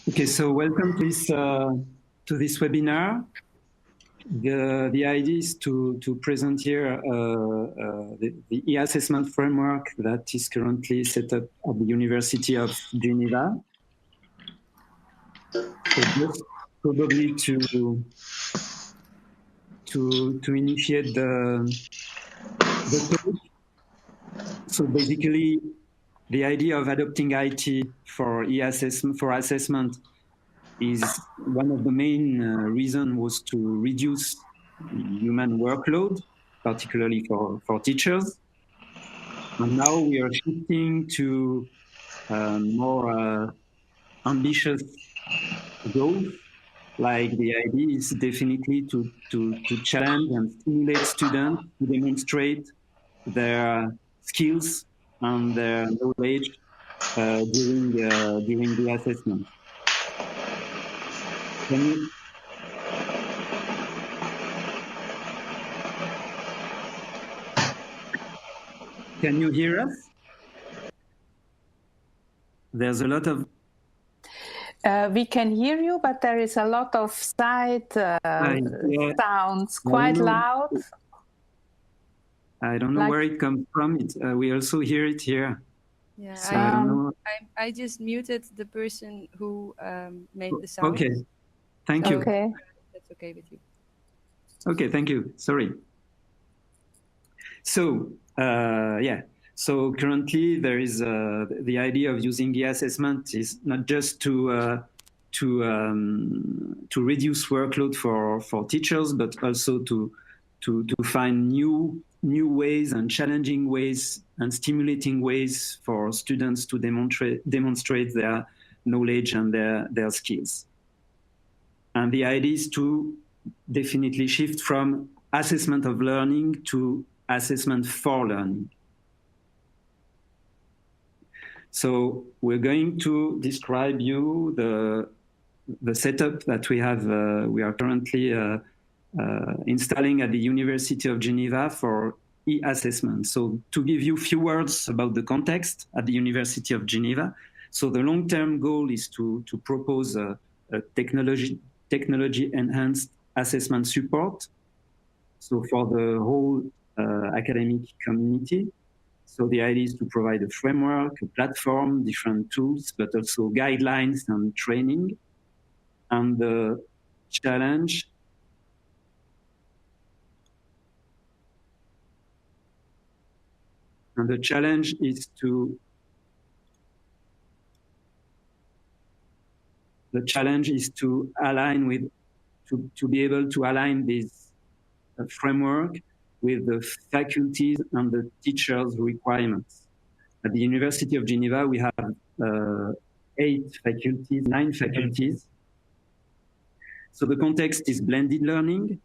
Okay, so welcome to this webinar. The idea is to present here the e-assessment framework that is currently set up at the University of Geneva. So just probably to initiate the talk. So basically, the idea of adopting IT for assessment is one of the main reasons was to reduce human workload, particularly for teachers. And now we are shifting to more ambitious goals. Like the idea is definitely to challenge and stimulate students to demonstrate their skills and their knowledge during the assessment. Can you hear us? There's a lot of... we can hear you, but there is a lot of side sounds, quite loud. I don't know where it comes from. We also hear it here. Yeah, so I just muted the person who made the sound. Okay, thank you. Okay. That's okay with you. Okay, thank you. Sorry. So, yeah. So currently there is the idea of using e-assessment is not just to reduce workload for teachers, but also to find new ways and challenging ways and stimulating ways for students to demonstrate their knowledge and their skills. And the idea is to definitely shift from assessment of learning to assessment for learning. So we're going to describe you the setup that we have. We are currently installing at the University of Geneva for e-assessment. So to give you a few words about the context at the University of Geneva. So the long-term goal is to propose a technology-enhanced assessment support. So for the whole academic community. So the idea is to provide a framework, a platform, different tools, but also guidelines and training. And the challenge is to align with, to be able to align this framework with the faculties and the teachers' requirements. At the University of Geneva, we have 9 faculties. So the context is blended learning,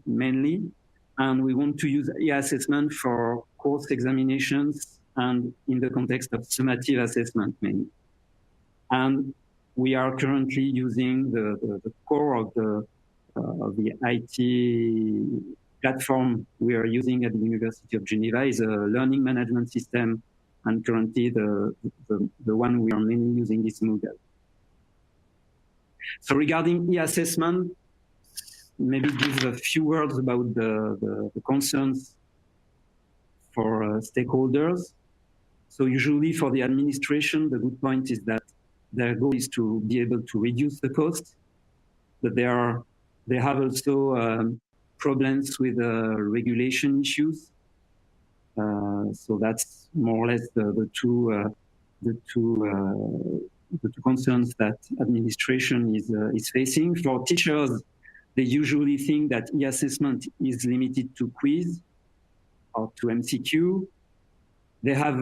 mainly, and we want to use e-assessment for course examinations and in the context of summative assessment, mainly. And we are currently using the core of the IT platform we are using at the University of Geneva is a learning management system, and currently the one we are mainly using is Moccozet. So regarding e-assessment, maybe give a few words about the concerns for stakeholders. So usually for the administration, the good point is that their goal is to be able to reduce the cost, but they have also problems with regulation issues. So that's more or less the two concerns that administration is facing. For teachers, they usually think that e-assessment is limited to quiz or to MCQ. They have,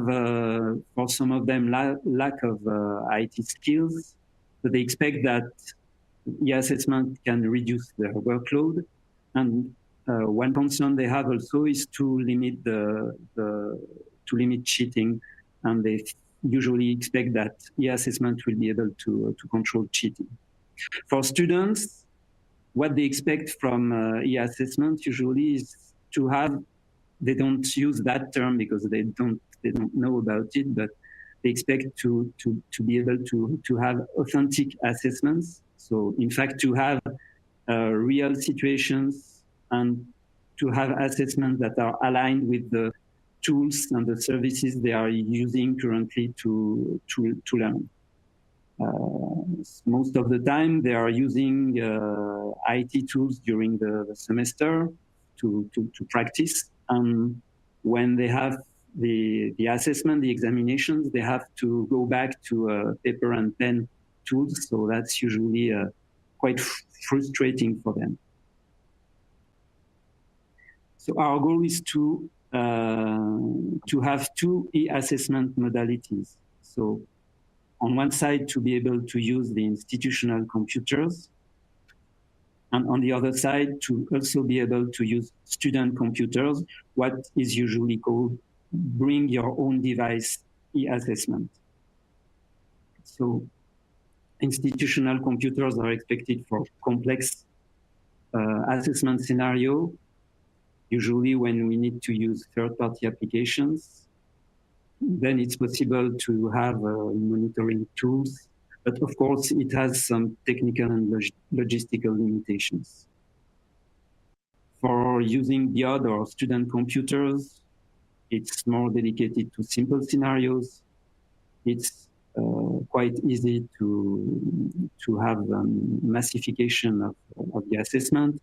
for some of them, lack of IT skills, but they expect that e-assessment can reduce their workload. And one concern they have also is to limit cheating, and they usually expect that e-assessment will be able to control cheating. For students, what they expect from e-assessment usually is to have, they don't use that term because they don't know about it, but they expect to be able to have authentic assessments. So in fact, to have real situations and to have assessments that are aligned with the tools and the services they are using currently to learn. Most of the time, they are using IT tools during the semester to practice. And when they have the assessment, the examinations, they have to go back to paper and pen tools. So that's usually quite frustrating for them. So our goal is to have two e-assessment modalities. So on one side, to be able to use the institutional computers, and on the other side, to also be able to use student computers, what is usually called bring your own device e-assessment. So institutional computers are expected for complex assessment scenario, usually when we need to use third-party applications. Then it's possible to have monitoring tools, but of course it has some technical and logistical limitations. For using BIOD or student computers, it's more dedicated to simple scenarios. It's quite easy to have massification of the assessment.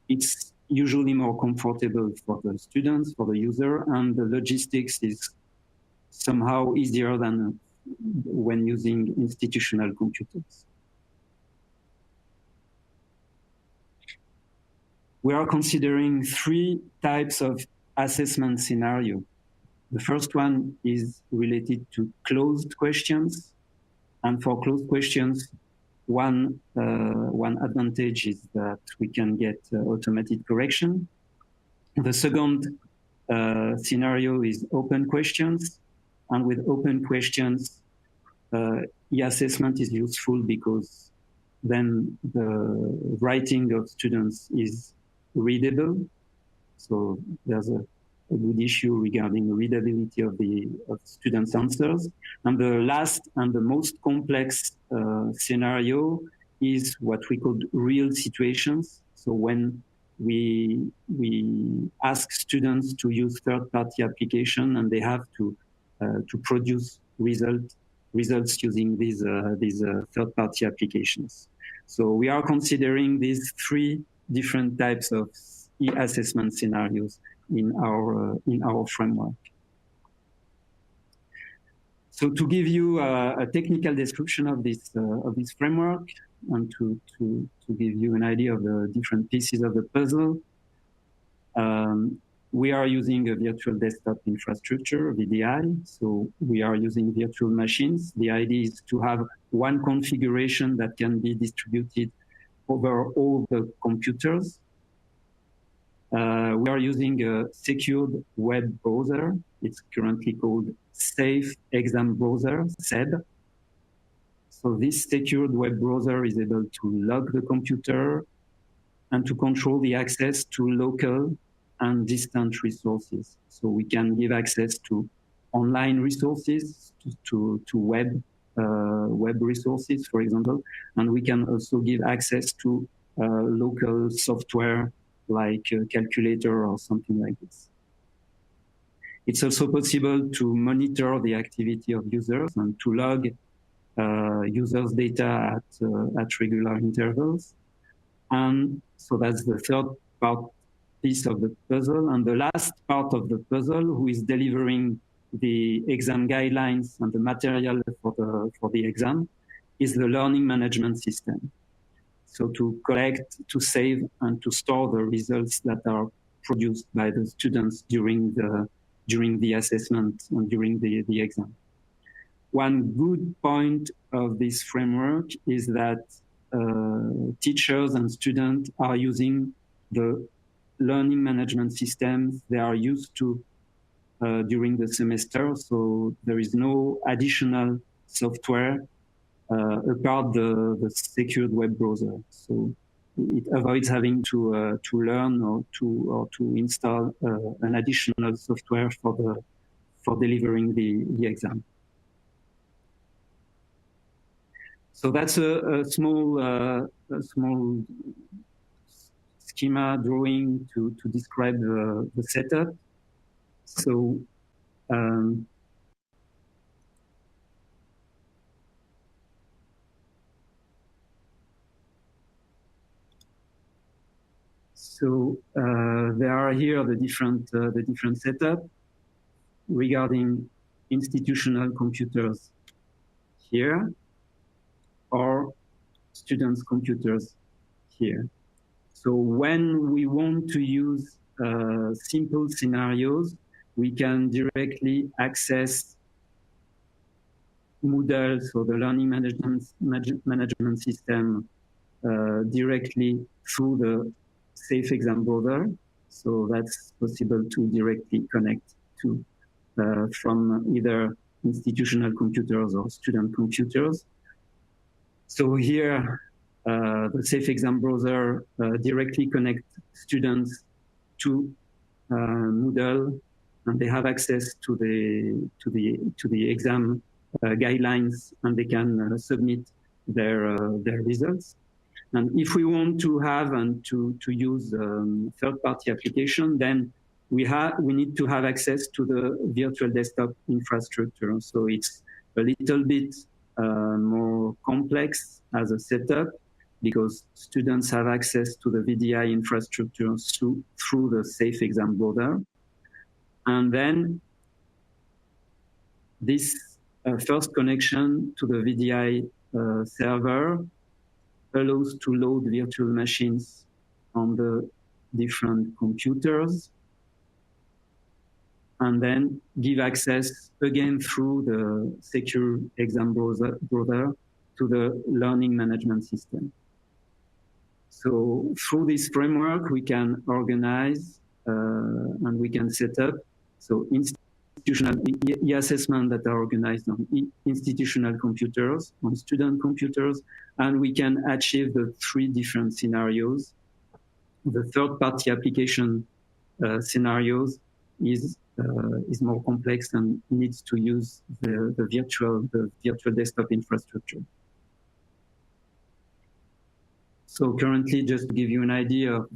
It's usually more comfortable for the students, for the user, and the logistics is somehow easier than when using institutional computers. We are considering three types of assessment scenario. The first one is related to closed questions. And for closed questions, one advantage is that we can get automated correction. The second scenario is open questions. And with open questions, e-assessment is useful because then the writing of students is readable. So there's a good issue regarding readability of students' answers. And the last and the most complex scenario is what we call real situations. So when we ask students to use third-party application and they have to produce results using these third-party applications. So we are considering these three different types of e-assessment scenarios in our framework. So to give you a technical description of this framework and to give you an idea of the different pieces of the puzzle, we are using a virtual desktop infrastructure, VDI. So we are using virtual machines. The idea is to have one configuration that can be distributed over all the computers. We are using a secured web browser. It's currently called Safe Exam Browser, SEB. So this secured web browser is able to log the computer and to control the access to local and distant resources. So we can give access to online resources, to web resources, for example, and we can also give access to local software like a calculator or something like this. It's also possible to monitor the activity of users and to log users' data at regular intervals. And so that's the third piece of the puzzle. And the last part of the puzzle, who is delivering the exam guidelines and the material for the exam, is the learning management system. So to collect, to save, and to store the results that are produced by the students during the assessment and during the exam. One good point of this framework is that teachers and students are using the learning management systems they are used to during the semester. So there is no additional software apart the secured web browser. So it avoids having to learn or to install an additional software for delivering the exam. So that's a small schema drawing to describe the setup. So there are here the different setup regarding institutional computers here or students' computers here. So when we want to use simple scenarios, we can directly access Moodle, so the learning management system, directly through the Safe Exam browser. So that's possible to directly connect to from either institutional computers or student computers. So here, the Safe Exam browser directly connects students to Moodle, and they have access to the exam guidelines, and they can submit their results. And if we want to have and to use third-party application, then we need to have access to the virtual desktop infrastructure. So it's a little bit more complex as a setup, because students have access to the VDI infrastructure through the Safe Exam browser. And then this first connection to the VDI server allows to load virtual machines on the different computers, and then give access again through the secure exam browser to the learning management system. So through this framework, we can organize and we can set up institutional e-assessment that are organized on institutional computers, on student computers, and we can achieve the three different scenarios. The third-party application scenarios is more complex and needs to use the virtual desktop infrastructure. So currently, just to give you an idea of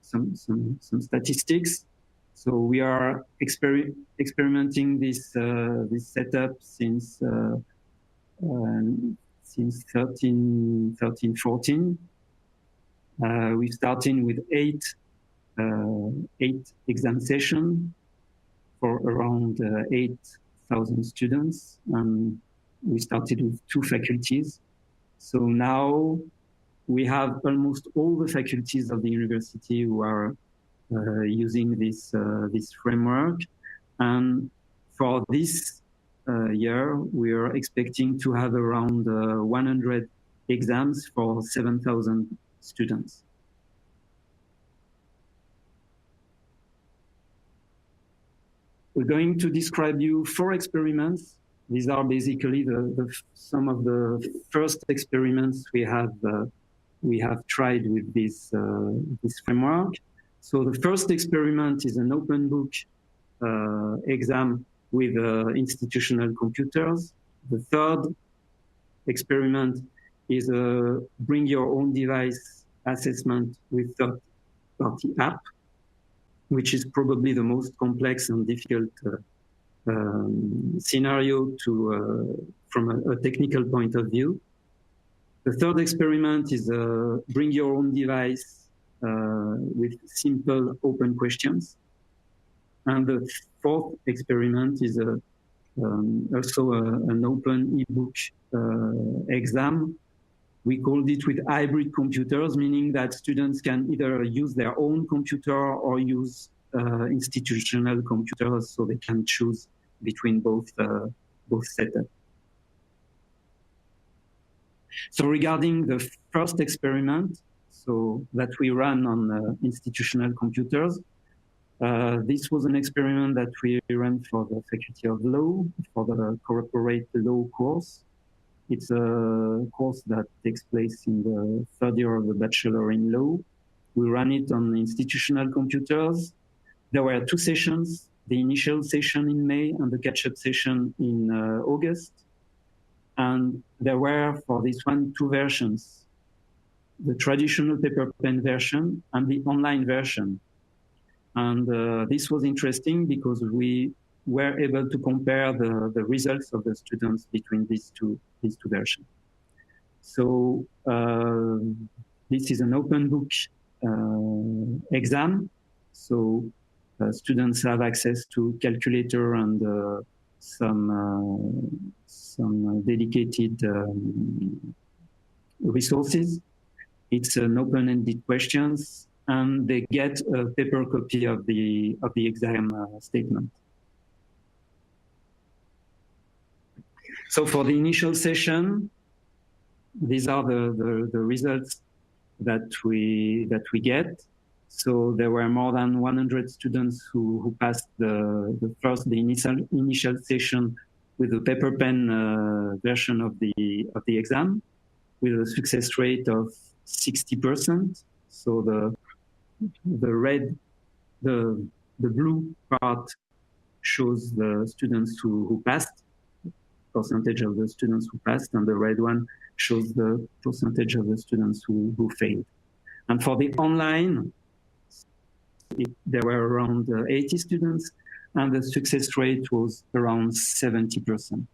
some statistics. So we are experimenting this setup since 13-14. We started with eight exam sessions for around 8,000 students, and we started with 2 faculties. So now we have almost all the faculties of the university who are using this framework, and for this year we are expecting to have around 100 exams for 7,000 students. We're going to describe you 4 experiments. These are basically some of the first experiments we have tried with this framework. So the first experiment is an open book exam with institutional computers. The third experiment is a bring your own device assessment with third-party app, which is probably the most complex and difficult scenario from a technical point of view. The third experiment is bring your own device with simple open questions. And the fourth experiment is also an open ebook exam. We called it with hybrid computers, meaning that students can either use their own computer or use institutional computers, so they can choose between both setups. So regarding the first experiment, so that we ran on institutional computers, this was an experiment that we ran for the Faculty of Law, for the corporate law course. It's a course that takes place in the 3rd year of the Bachelor in Law. We ran it on institutional computers. There were 2 sessions, the initial session in May and the catch-up session in August. And there were, for this one, two versions: the traditional paper pen version and the online version. And this was interesting because we were able to compare the results of the students between these two versions. So this is an open book exam. So students have access to calculator and some dedicated resources. It's an open-ended questions, and they get a paper copy of the exam statement. So for the initial session, these are the results that we get. So there were more than 100 students who passed the initial session with the paper pen version of the exam, with a success rate of 60%. So the blue part shows the students who passed, percentage of the students who passed, and the red one shows the percentage of the students who failed. And for the online, there were around 80 students, and the success rate was around 70%.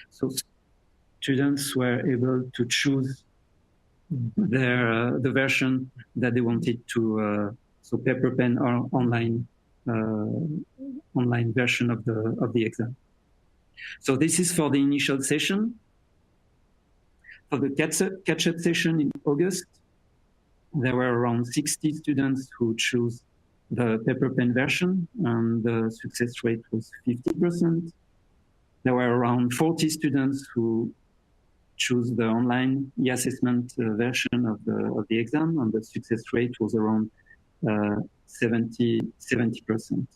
So students were able to choose the version that they wanted to, so paper pen or online version of the exam. So this is for the initial session. For the catch-up session in August, there were around 60 students who chose the paper pen version, and the success rate was 50%. There were around 40 students who chose the online e-assessment version of the exam, and the success rate was around 70%.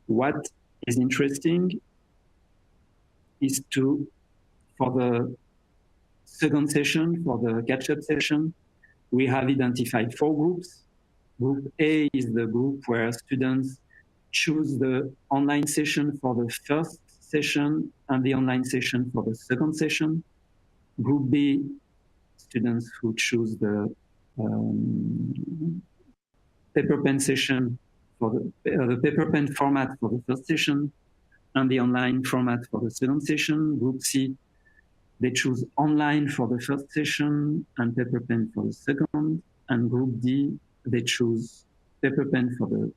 What is interesting is for the second session, for the catch-up session, we have identified 4 groups. Group A is the group where students choose the online session for the first session and the online session for the second session. Group B, students who choose the paper pen session for the paper pen format for the first session and the online format for the second session. Group C, they choose online for the first session and paper pen for the second. And Group D, they choose paper pen for the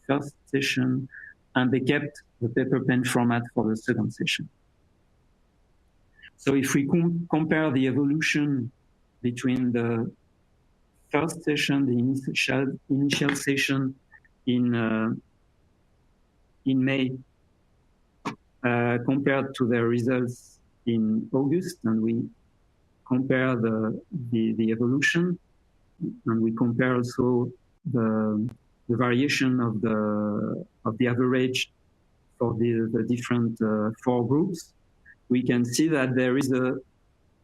first session, and they kept the paper pen format for the second session. So if we compare the evolution between the first session, the initial session in May, compared to their results in August, and we compare the evolution, and we compare also the variation of the average for the different 4 groups, we can see that there is a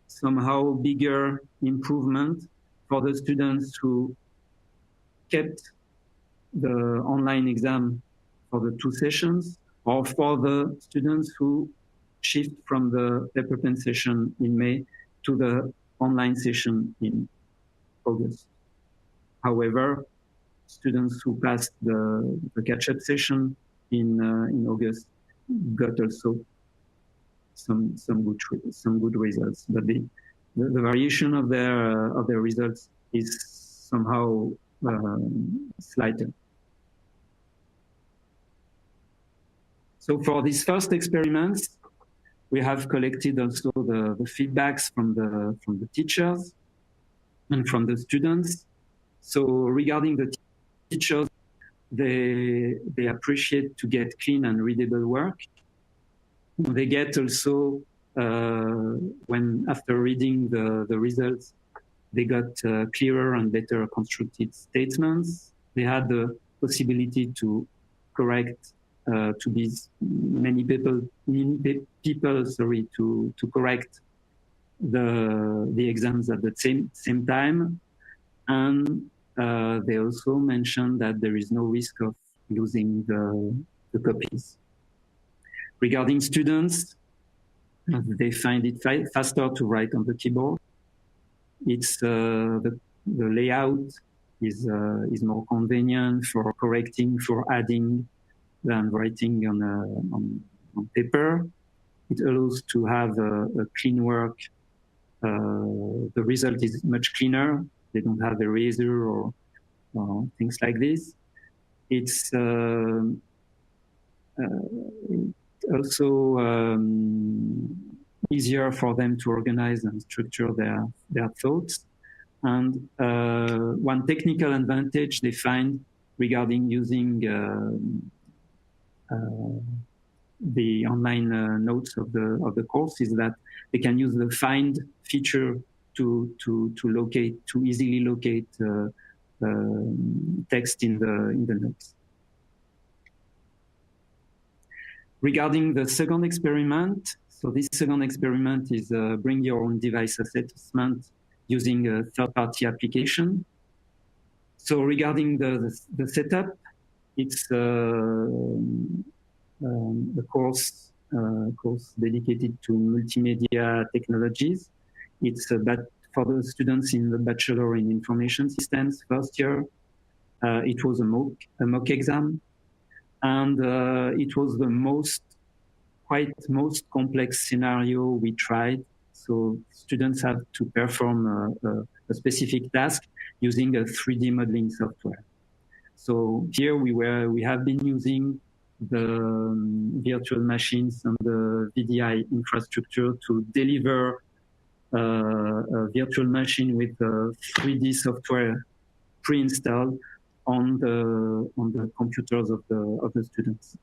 somehow bigger improvement for the students who kept the online exam for the 2 sessions, or for the students who shift from the paper pen session in May to the online session in August. However, students who passed the catch-up session in August got also some good results, but the variation of their results is somehow slighter. So for these first experiments, we have collected also the feedbacks from the teachers and from the students. So regarding the teachers, they appreciate to get clean and readable work. They get also, when after reading the results, they got clearer and better constructed statements. They had the possibility to correct, to be many people to correct the exams at the same time. And they also mentioned that there is no risk of losing the copies. Regarding students, They find it faster to write on the keyboard. It's the layout is more convenient for correcting, for adding than writing on paper. It allows to have a clean work. The result is much cleaner. They don't have eraser or things like this. It's also easier for them to organize and structure their thoughts. And one technical advantage they find regarding using the online notes of the course is that they can use the find feature to easily locate text in the notes. Regarding the second experiment, so this second experiment is bring your own device assessment using a third-party application. So regarding the setup, it's a course dedicated to multimedia technologies. It's for the students in the Bachelor in Information Systems first year. It was a mock exam, and it was the most complex scenario we tried. So students have to perform a specific task using a 3D modeling software. So here we have been using the virtual machines and the VDI infrastructure to deliver a virtual machine with 3D software pre-installed on the computers of the students.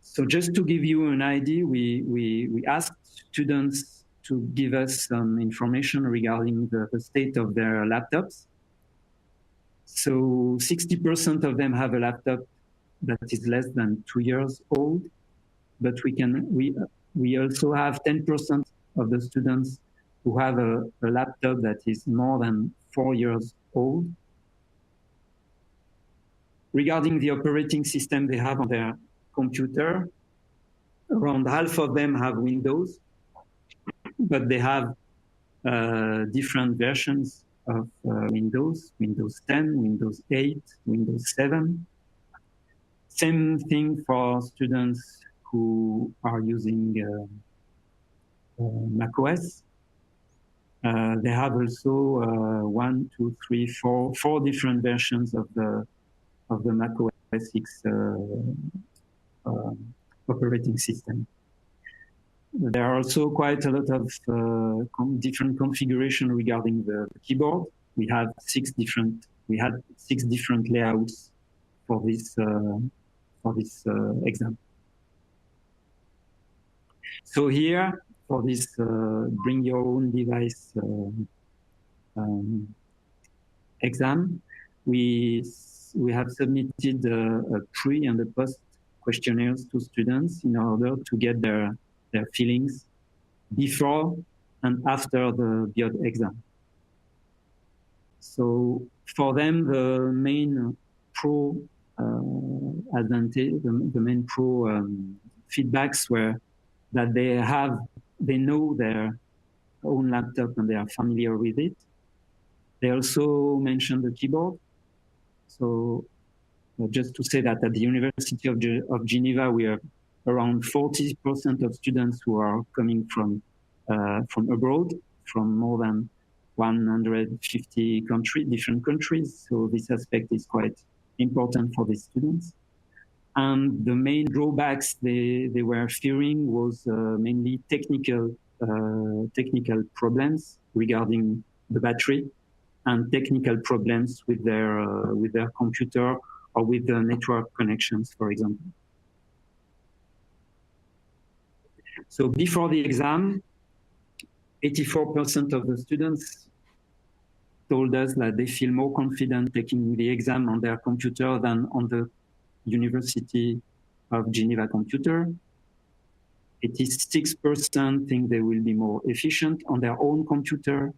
So just to give you an idea, we asked students to give us some information regarding the state of their laptops. So 60% of them have a laptop that is less than 2 years old, but we also have 10% of the students who have a laptop that is more than 4 years old. Regarding the operating system they have on their computer, around half of them have Windows, but they have different versions of Windows 10, Windows 8, Windows 7. Same thing for students who are using macOS. They have also 1, 2, 3, 4 different versions of the macOS 6 operating system. There are also quite a lot of different configuration regarding the keyboard. We had 6 different layouts for this exam. So here for this bring your own device exam, we have submitted a pre and a post questionnaires to students in order to get their feelings before and after the BIOD exam. So for them, the main pro advantage, the main pro feedbacks were that they know their own laptop and they are familiar with it. They also mentioned the keyboard. So just to say that at the University of Geneva, we are around 40% of students who are coming from abroad, from more than 150 different countries. So this aspect is quite important for the students. And the main drawbacks they were fearing was mainly technical problems regarding the battery and technical problems with their computer or with the network connections, for example. So before the exam, 84% of the students told us that they feel more confident taking the exam on their computer than on the University of Geneva computer. 86% think they will be more efficient on their own computer.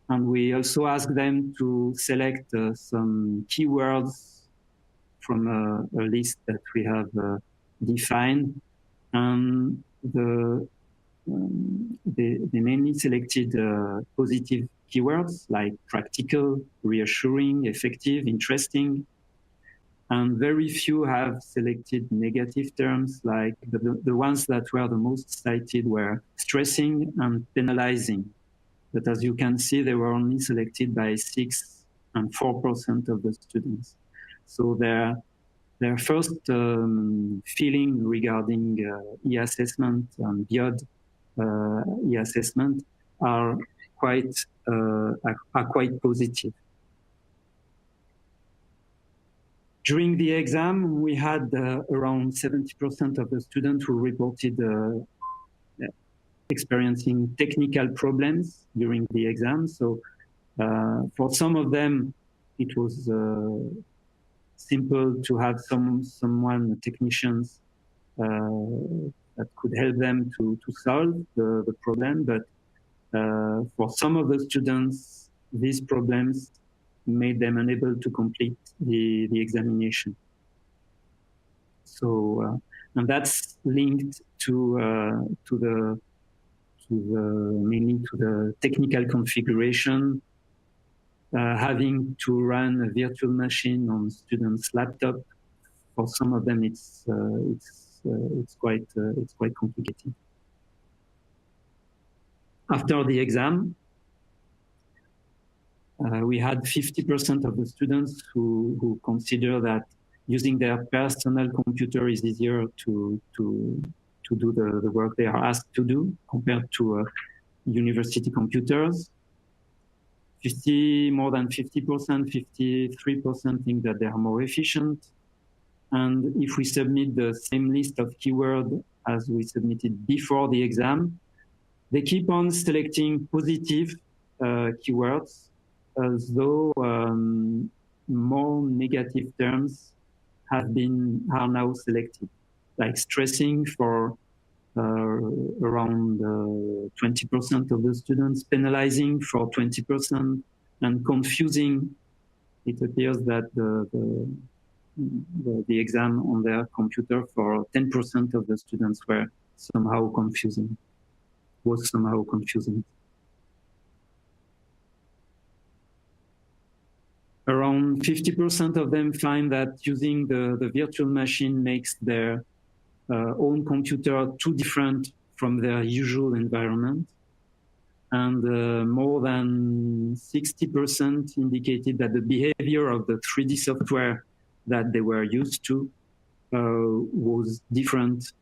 And we also asked them to select some keywords from a list that we have defined, and they mainly selected positive keywords like practical, reassuring, effective, interesting, and very few have selected negative terms, like the ones that were the most cited were stressing and penalizing. But as you can see, they were only selected by 6 and 4% of the students. So their first feeling regarding e-assessment and BIOD e-assessment are quite positive. During the exam, we had around 70% of the students who reported experiencing technical problems during the exam. So for some of them, it was simple to have technicians that could help them to solve the problem. But for some of the students, these problems made them unable to complete the examination. So, and that's linked to mainly to the technical configuration, having to run a virtual machine on students' laptop. For some of them, it's quite complicated. After the exam, we had 50% of the students who consider that using their personal computer is easier to do the work they are asked to do compared to university computers. More than 50%, 53% think that they are more efficient. And if we submit the same list of keywords as we submitted before the exam, they keep on selecting positive keywords, as though more negative terms are now selected, like stressing for around 20% of the students, penalizing for 20%, and confusing. It appears that the exam on their computer for 10% of the students was somehow confusing. Around 50% of them find that using the virtual machine makes their own computer too different from their usual environment. And more than 60% indicated that the behavior of the 3D software that they were used to was different.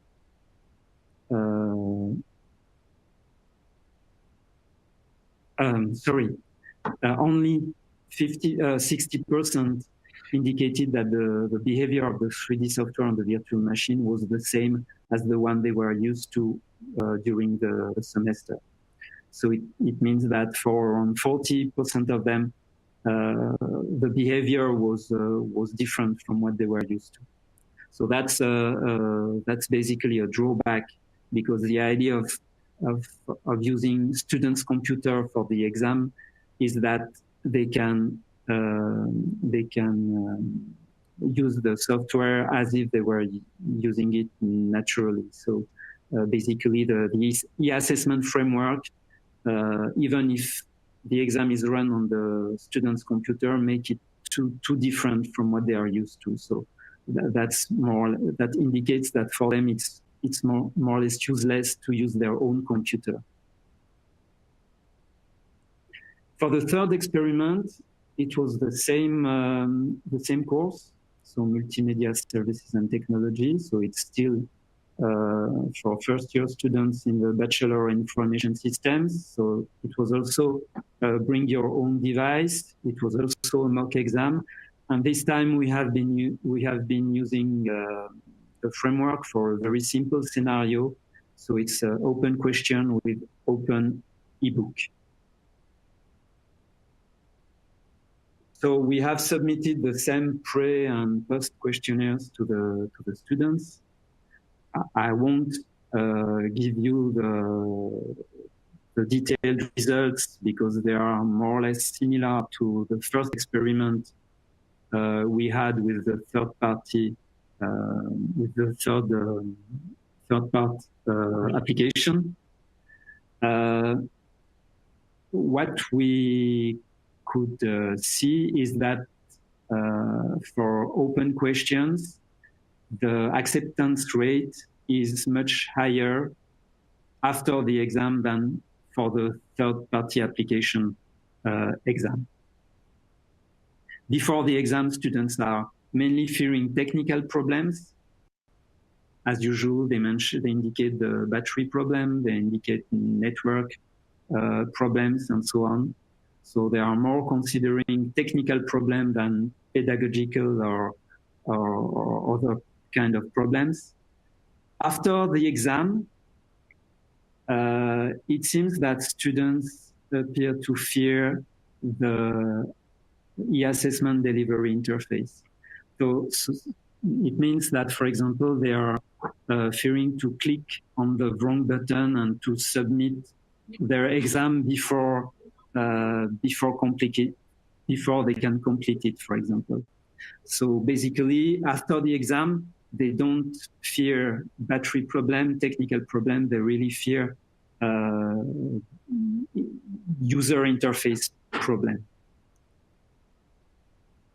Only 60% indicated that the behavior of the 3D software on the virtual machine was the same as the one they were used to during the semester. So it means that for around 40% of them, the behavior was different from what they were used to. So that's basically a drawback, because the idea of using students' computer for the exam is that they can use the software as if they were using it naturally. So basically, the e-assessment framework, even if the exam is run on the student's computer, make it too different from what they are used to. So that indicates that for them it's more or less useless to use their own computer. For the third experiment, it was the same course, so multimedia services and technology. So it's still for first-year students in the Bachelor in Information Systems. So it was also bring your own device. It was also a mock exam, and this time we have been using the framework for a very simple scenario. So it's an open question with open ebook. So we have submitted the same pre and post questionnaires to the students. I won't give you the detailed results because they are more or less similar to the first experiment we had with the third-party the third part application. What we could see is that for open questions, the acceptance rate is much higher after the exam than for the third-party application exam. Before the exam, students are mainly fearing technical problems. As usual, they indicate the battery problem, they indicate network problems, and so on. So they are more considering technical problem than pedagogical or other kind of problems. After the exam, it seems that students appear to fear the e-assessment delivery interface. So it means that, for example, they are fearing to click on the wrong button and to submit their exam before they can complete it, for example. So basically, after the exam, they don't fear battery problem, technical problem. They really fear user interface problem.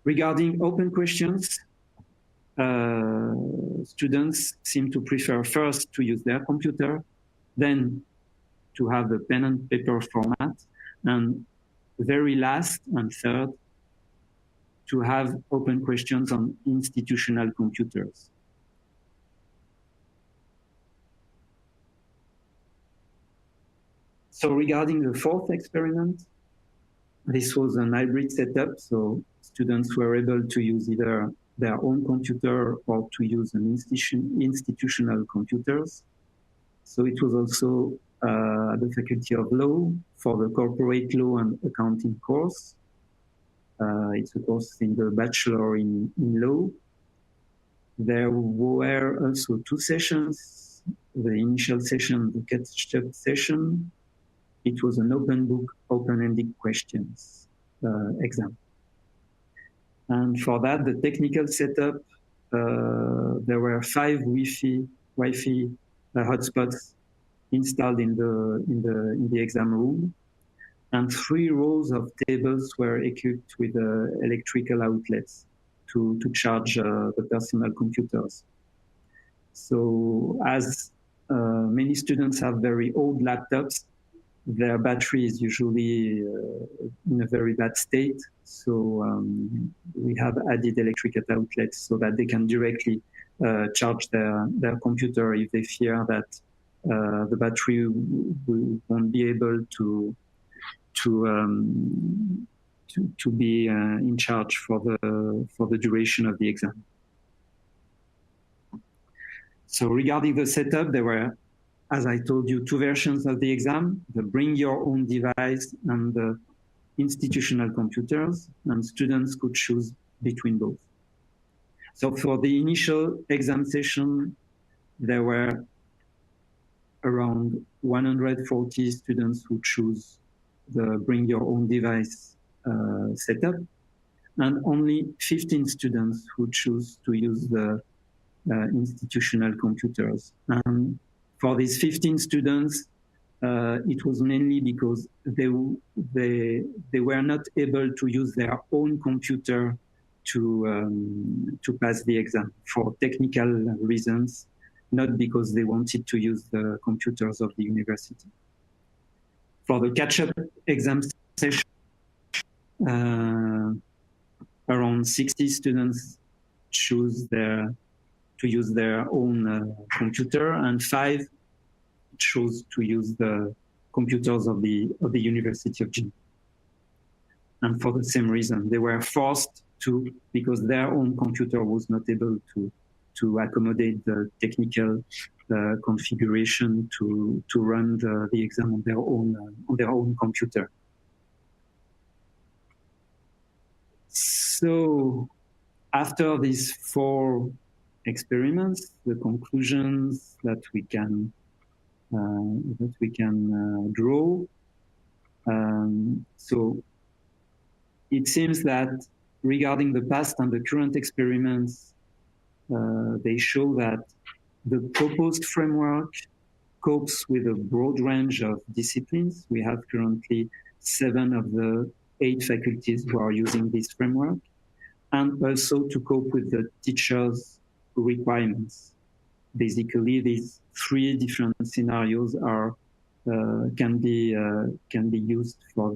Regarding open questions, students seem to prefer first to use their computer, then to have a pen and paper format, and very last and third, to have open questions on institutional computers. So regarding the fourth experiment, this was an hybrid setup, so students were able to use either their own computer or to use an institutional computers. So it was also the Faculty of Law for the Corporate Law and Accounting course. It's a course in the Bachelor in Law. There were also two sessions. The initial session, the catch-up session, it was an open book, open-ended questions exam. And for that, the technical setup, there were 5 Wi-Fi hotspots installed in the exam room, and 3 rows of tables were equipped with electrical outlets to charge the personal computers. So as many students have very old laptops, their battery is usually in a very bad state. So we have added electrical outlets so that they can directly charge their computer if they fear that the battery won't be able to be in charge for the duration of the exam. So regarding the setup, there were, as I told you, 2 versions of the exam: the bring your own device and the institutional computers, and students could choose between both. So for the initial exam session, there were around 140 students who choose the bring your own device setup, and only 15 students who choose to use the institutional computers. And for these 15 students, it was mainly because they were not able to use their own computer to pass the exam for technical reasons, not because they wanted to use the computers of the university. For the catch-up exam session, around 60 students choose to use their own computer, and 5 chose to use the computers of the University of Geneva. And for the same reason, they were forced to, because their own computer was not able to accommodate the technical configuration to run the exam on their own computer. So after these 4 experiments, the conclusions that we can draw. So it seems that regarding the past and the current experiments, they show that the proposed framework copes with a broad range of disciplines. We have currently 7 of the 8 faculties who are using this framework, and also to cope with the teachers' requirements. Basically, these 3 different scenarios are can be used for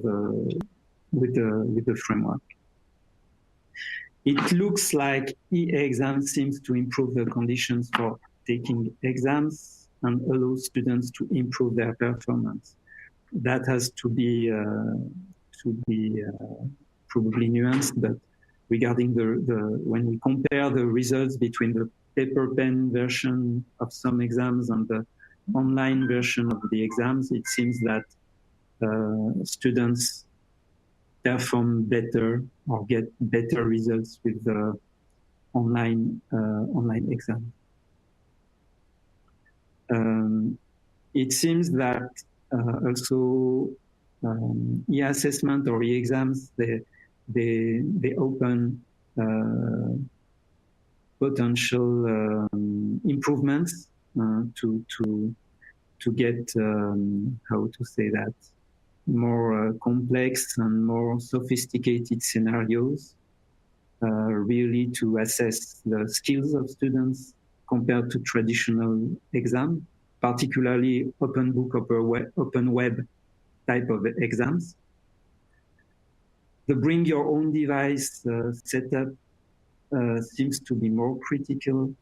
with the framework. It looks like e-exam seems to improve the conditions for taking exams and allow students to improve their performance. That has to be probably nuanced, but regarding when we compare the results between the paper pen version of some exams and the online version of the exams, it seems that students perform better or get better results with the online exam. It seems that also e-assessment or e-exams, they open potential improvements to get how to say that, more complex and more sophisticated scenarios, really to assess the skills of students compared to traditional exam, particularly open book, open web type of exams. The bring your own device setup seems to be more critical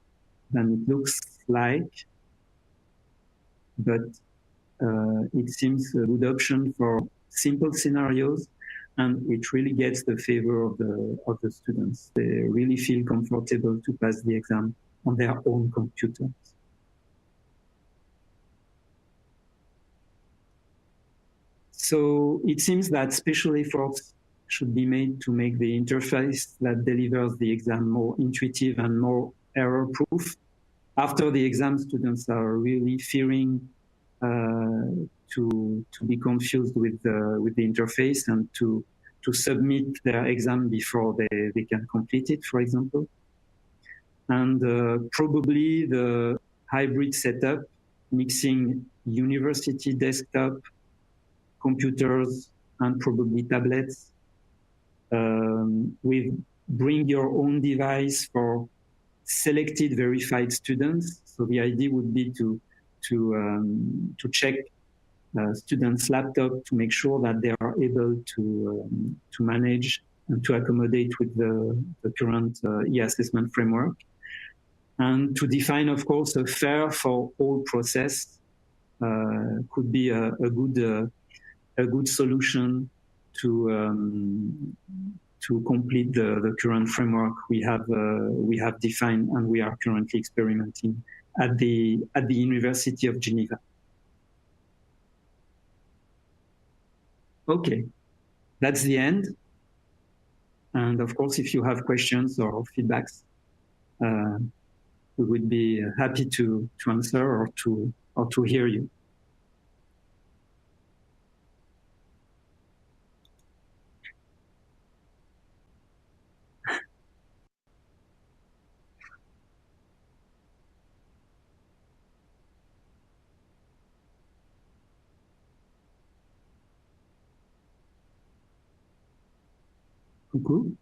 than it looks like, but it seems a good option for simple scenarios, and it really gets the favor of the students. They really feel comfortable to pass the exam on their own computers. So it seems that special efforts should be made to make the interface that delivers the exam more intuitive and more error-proof. After the exam, students are really fearing to be confused with the interface and to submit their exam before they can complete it, for example. And probably the hybrid setup, mixing university desktop, computers, and probably tablets, with bring your own device for selected verified students. So the idea would be to check students' laptop to make sure that they are able to manage and to accommodate with the current e-assessment framework, and to define, of course, a fair for all process could be a good solution to complete the current framework we have defined and we are currently experimenting at the University of Geneva. Okay, that's the end. And of course, if you have questions or feedbacks, we would be happy to answer or to hear you. Coucou.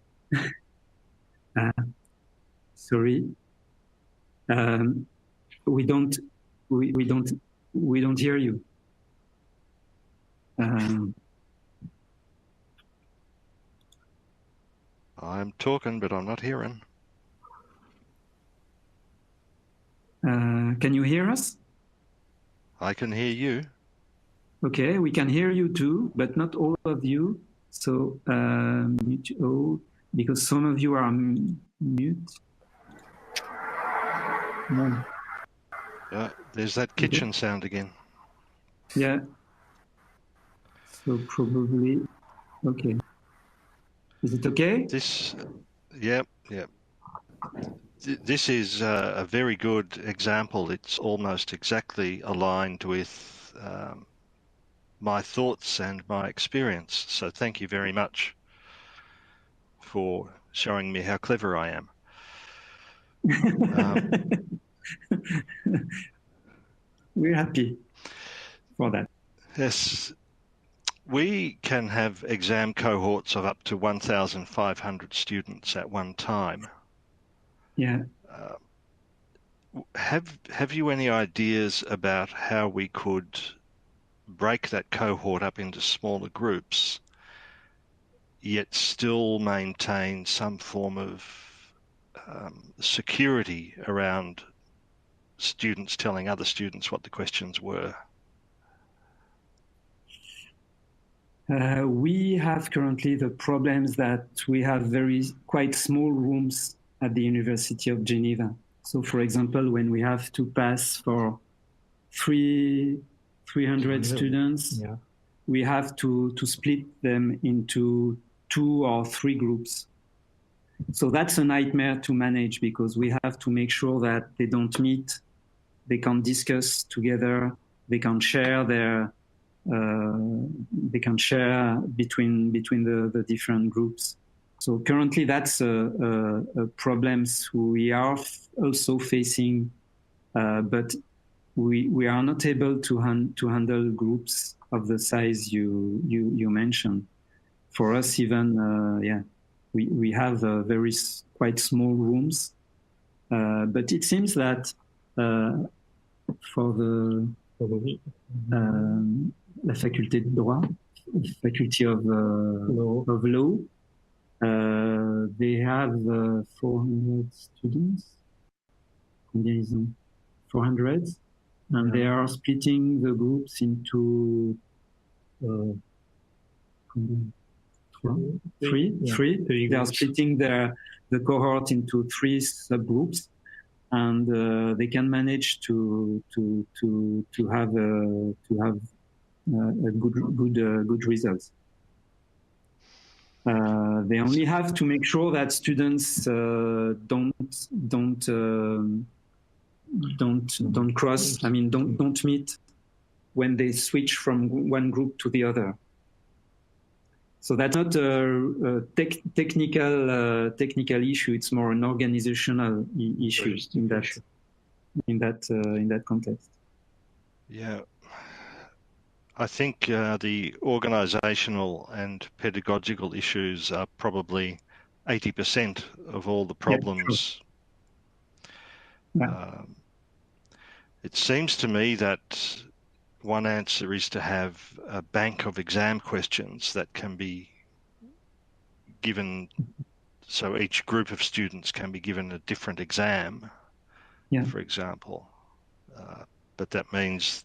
Sorry. We don't hear you. I'm talking, but I'm not hearing. Can you hear us? I can hear you. Okay, we can hear you too, but not all of you. So because some of you are mute. No. There's that kitchen sound again. Yeah. So probably, okay. Is it okay? Yeah. This is a very good example. It's almost exactly aligned with my thoughts and my experience. So thank you very much for showing me how clever I am. We're happy for that. Yes, we can have exam cohorts of up to 1,500 students at one time. Yeah. Have you any ideas about how we could break that cohort up into smaller groups, yet still maintain some form of security around students telling other students what the questions were? We have currently the problems that we have quite small rooms at the University of Geneva. So, for example, when we have to pass for 300 students, we have to split them into 2 or 3 groups. So that's a nightmare to manage, because we have to make sure that they don't meet, they can discuss together, they can share between the different groups. So currently that's a problem we are also facing, but we are not able to handle groups of the size you mentioned. For us, even we have quite small rooms, but it seems that for la faculté de droit, faculty of law, they have 400 students. Combien ils ont? 400, and they are splitting the groups into three. They are splitting the cohort into 3 subgroups, and they can manage to have a good results. They only have to make sure that students don't cross. I mean, don't meet when they switch from one group to the other. So that's not a technical issue. It's more an organizational issue in that context. Yeah, I think the organizational and pedagogical issues are probably 80% of all the problems. Yeah. It seems to me that one answer is to have a bank of exam questions that can be given, so each group of students can be given a different exam, for example. But that means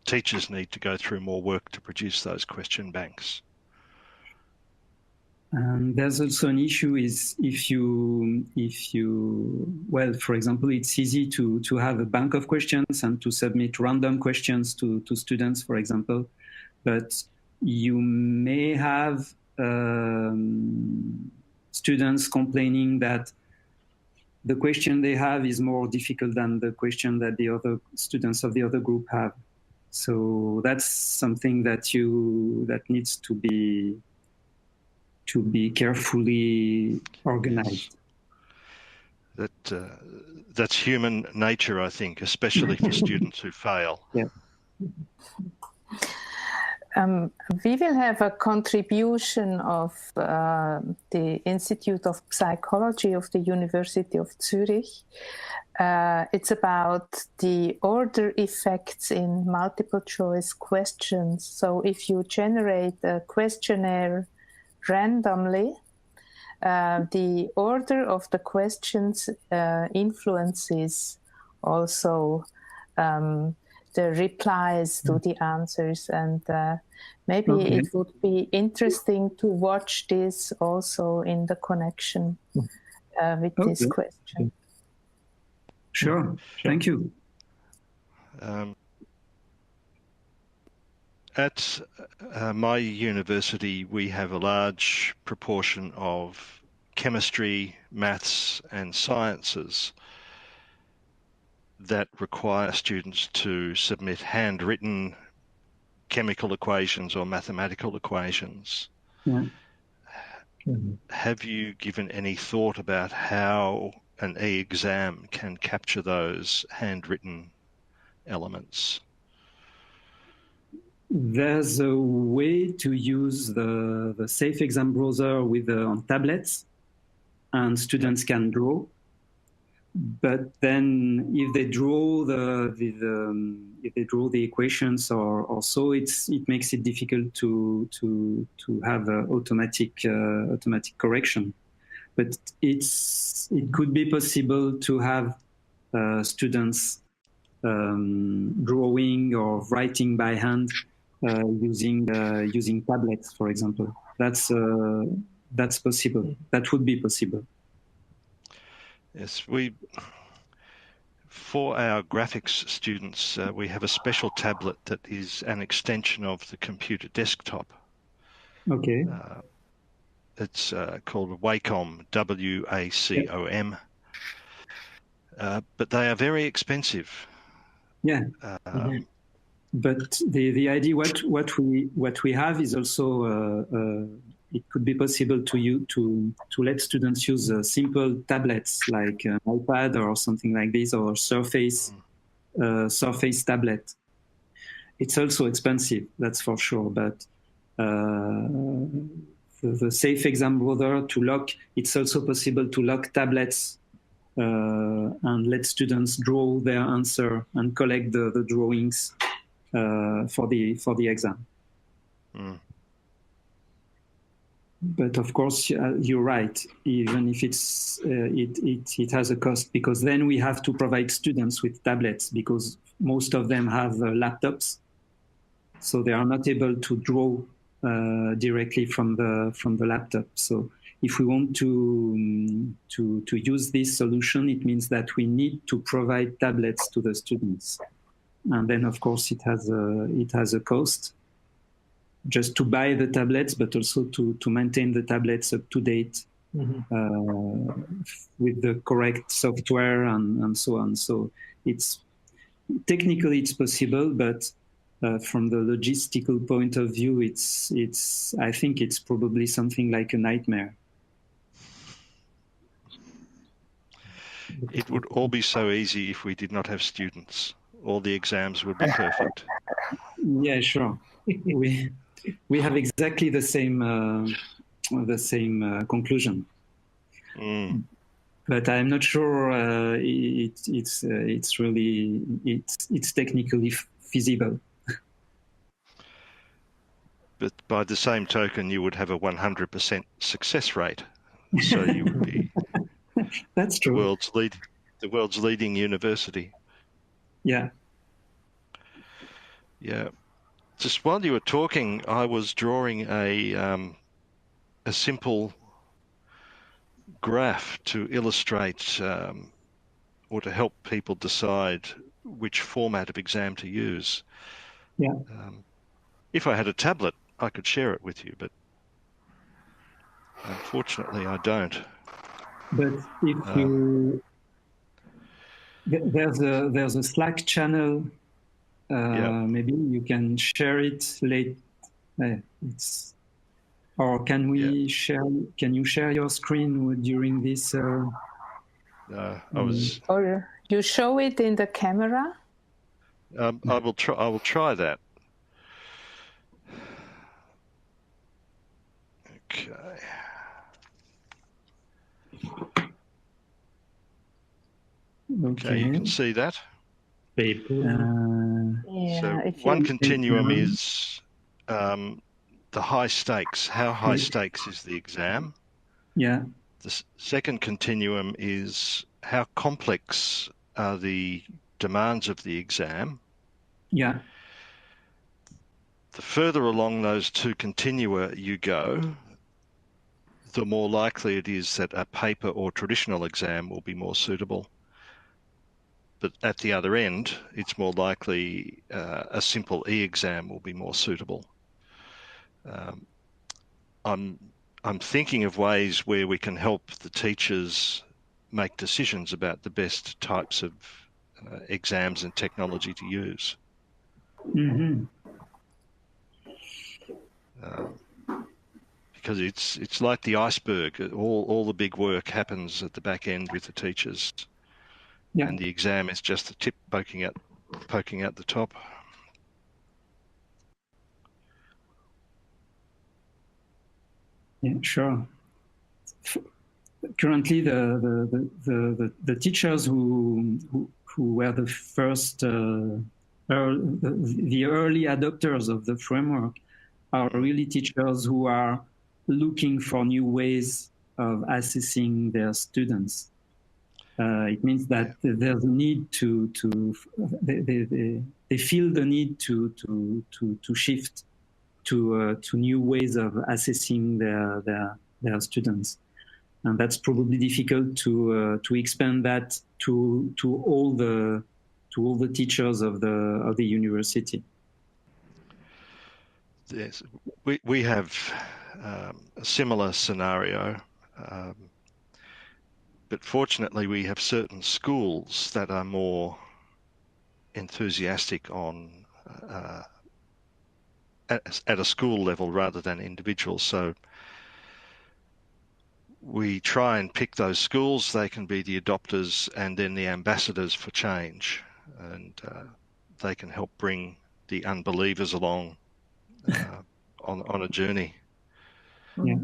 teachers need to go through more work to produce those question banks. There's also an issue is if you, well, for example, it's easy to have a bank of questions and to submit random questions to students, for example, but you may have students complaining that the question they have is more difficult than the question that the other students of the other group have. So that's something that needs to be carefully organized. That's human nature, I think, especially for students who fail. Yeah. We will have a contribution of the Institute of Psychology of the University of Zurich. It's about the order effects in multiple choice questions. So if you generate a questionnaire randomly, the order of the questions influences also the replies to the answers, and maybe it would be interesting to watch this also in the connection with this question. Sure. Thank you. At my university, we have a large proportion of chemistry, maths, and sciences that require students to submit handwritten chemical equations or mathematical equations. Yeah. Have you given any thought about how an e-exam can capture those handwritten elements? There's a way to use the Safe Exam browser with on tablets, and students can draw. But then, if they draw if they draw the equations or so, it makes it difficult to have automatic correction. But it could be possible to have students drawing or writing by hand using tablets, for example. That's possible. That would be possible. Yes, for our graphics students, we have a special tablet that is an extension of the computer desktop. Okay. It's called Wacom, W-A-C-O-M. But they are very expensive. Yeah. But the idea, what we have is also it could be possible to let students use simple tablets like an iPad or something like this, or Surface tablet. It's also expensive, that's for sure. But the Safe Exam browser it's also possible to lock tablets and let students draw their answer and collect the drawings for the exam. Mm. But of course, you're right. Even if it has a cost, because then we have to provide students with tablets, because most of them have laptops, so they are not able to draw directly from the laptop. So if we want to use this solution, it means that we need to provide tablets to the students, and then of course it has a cost, just to buy the tablets, but also to maintain the tablets up to date with the correct software and so on. So technically it's possible, but from the logistical point of view, I think it's probably something like a nightmare. It would all be so easy if we did not have students. All the exams would be perfect. Yeah, sure. We have exactly the same conclusion. Mm. But I'm not sure it's technically feasible. But by the same token, you would have a 100% success rate. So you would be That's true. The world's leading university. Yeah. Yeah. Just while you were talking, I was drawing a simple graph to illustrate or to help people decide which format of exam to use. Yeah. If I had a tablet, I could share it with you, but unfortunately I don't. But if there's a Slack channel, maybe you can share it late. Or can we share? Can you share your screen during this? I was. Or you show it in the camera. I will try. I will try that. Okay. Okay, you can see that. Yeah, So one continuum is the high stakes. How high stakes is the exam? Yeah. The second continuum is how complex are the demands of the exam? Yeah. The further along those two continua you go, the more likely it is that a paper or traditional exam will be more suitable. But at the other end, it's more likely a simple e-exam will be more suitable. I'm thinking of ways where we can help the teachers make decisions about the best types of exams and technology to use. Mm-hmm. because it's like the iceberg. All the big work happens at the back end with the teachers, and the exam is just the tip poking out the top. Yeah, sure. Currently, the teachers who were the first, the early adopters of the framework are really teachers who are looking for new ways of assessing their students. It means that there's a need they feel the need to shift to new ways of assessing their students. And that's probably difficult to expand that to all the teachers of the university. Yes, we have a similar scenario, but fortunately we have certain schools that are more enthusiastic on at a school level rather than individuals. So we try and pick those schools. They can be the adopters and then the ambassadors for change, and they can help bring the unbelievers along on a journey. Yeah.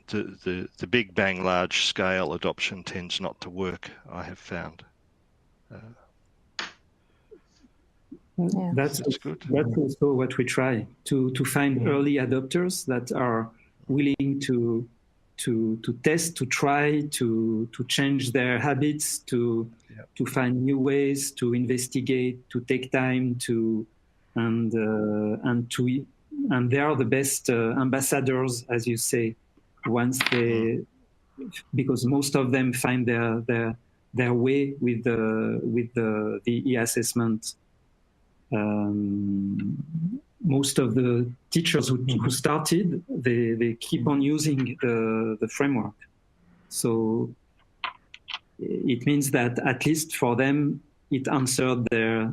The big bang large scale adoption tends not to work, I have found. That's good. That's also what we try to find early adopters that are willing to test, to try, to change their habits, to find new ways, to investigate, to take time, and they are the best ambassadors, as you say, because most of them find their way with the e-assessment. Most of the teachers who started, they keep on using the framework. So it means that at least for them, it answered their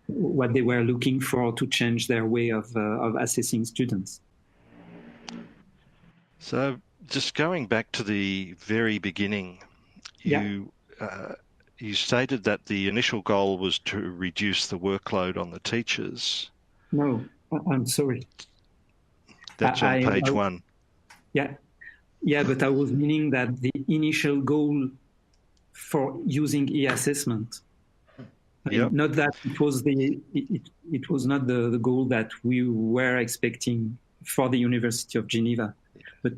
what they were looking for to change their way of assessing students. So just going back to the very beginning, you stated that the initial goal was to reduce the workload on the teachers. No, I'm sorry. That's on page 1. Yeah, but I was meaning that the initial goal for using e-assessment, not that it was it was not the goal that we were expecting for the University of Geneva, but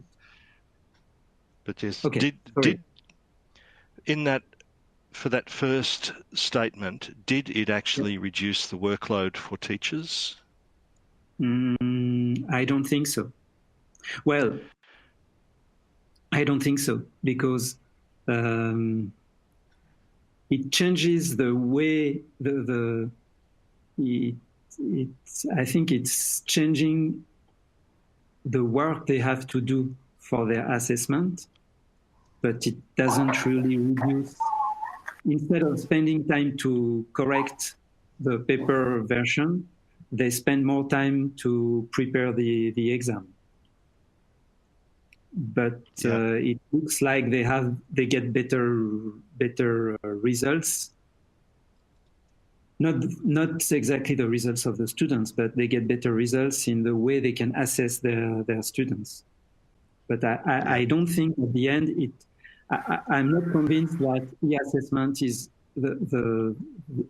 yes, okay. did in that. For that first statement, did it actually reduce the workload for teachers? I don't think so. Well, I don't think so, because it changes the way I think it's changing the work they have to do for their assessment, but it doesn't really reduce. Instead of spending time to correct the paper version, they spend more time to prepare the exam. But it looks like they get better results. Not exactly the results of the students, but they get better results in the way they can assess their students. But I don't think at the end I'm not convinced that e-assessment is the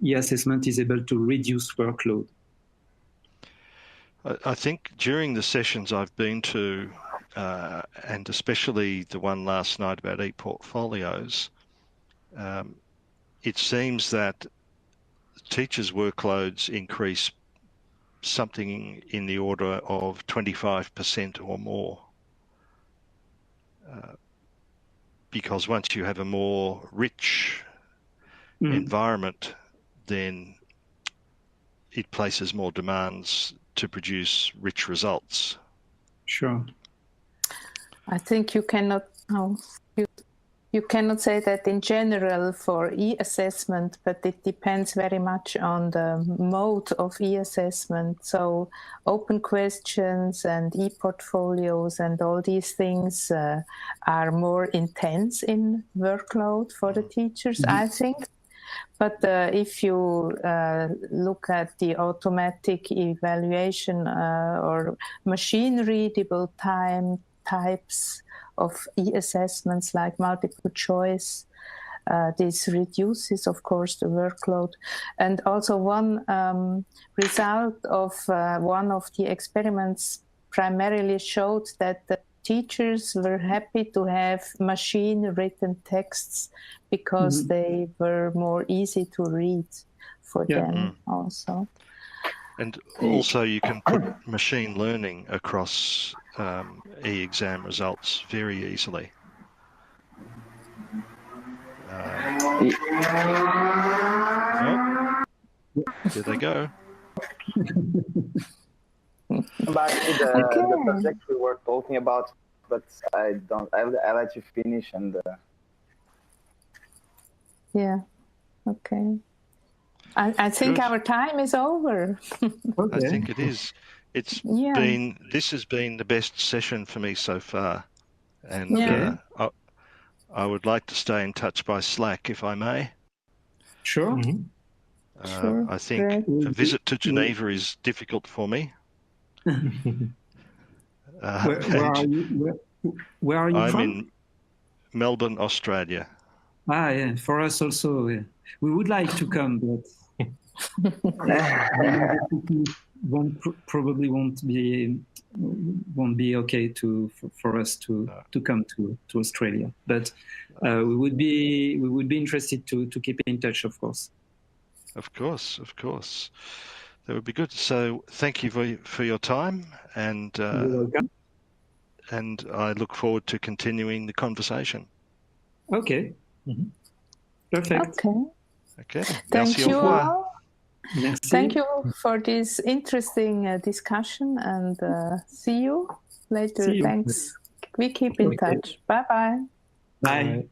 e-assessment is able to reduce workload. I think during the sessions I've been to, and especially the one last night about e-portfolios, it seems that teachers' workloads increase something in the order of 25% or more. Because once you have a more rich environment, then it places more demands to produce rich results. Sure. I think you cannot. you cannot say that in general for e-assessment, but it depends very much on the mode of e-assessment. So open questions and e-portfolios and all these things are more intense in workload for the teachers, I think. But if you look at the automatic evaluation or machine-readable types of e-assessments like multiple choice, this reduces, of course, the workload. And also one result of one of the experiments primarily showed that the teachers were happy to have machine-written texts because they were more easy to read for them also. And also you can put machine learning across e-exam results very easily. Here they go. Back to the subject we were talking about, but I'll let you finish and yeah, okay. I think our time is over. I think it is. This has been the best session for me so far, and I would like to stay in touch by Slack if I may. Sure. Sure. I think a visit to Geneva is difficult for me. Where are you I'm from? in Melbourne, Australia. Yeah, for us also. We would like to come, but probably won't be okay for us to come to Australia. But we would be interested to keep in touch, of course. Of course. That would be good. So thank you for your time, and You're welcome. And I look forward to continuing the conversation. Okay. Perfect. Okay. Thank you all. Merci. Thank you for this interesting discussion, and see you later. Thanks. We keep in touch. Bye-bye. Bye.